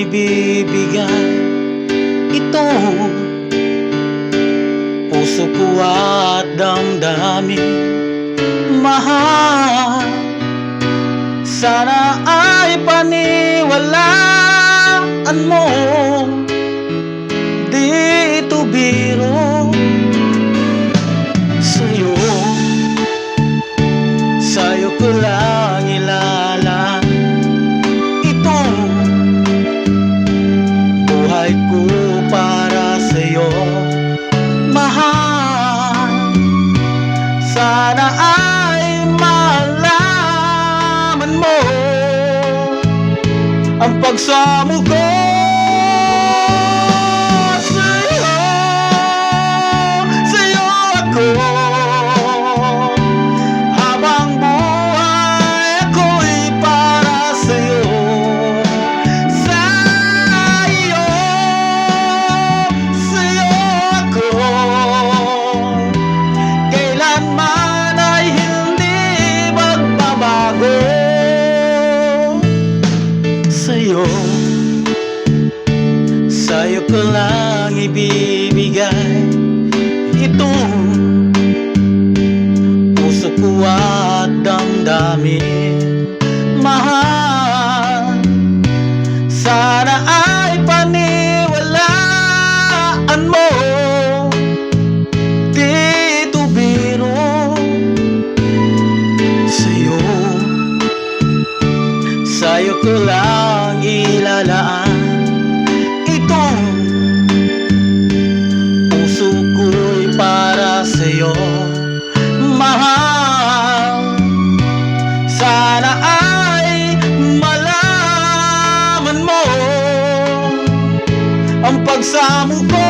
ibibigay ito, puso ko at damdamin. Mahal, sana ay paniwalaan mo. Di ito biro. Sa'yo ko lang ilalaan ito, buhay ko para sa'yo. Mahal, sana ay malaman mo ang pagsamo ko sa'yo. Sa'yo ako, sa'yo ko lang ibibigay ito, puso ko at damdamin. Mahal, sana ay paniwalaan mo. Di ito biro. Sa'yo ko lang ilalaan ito, puso ko'y para sa'yo. Mahal, sana ay malaman mo ang pagsamo ko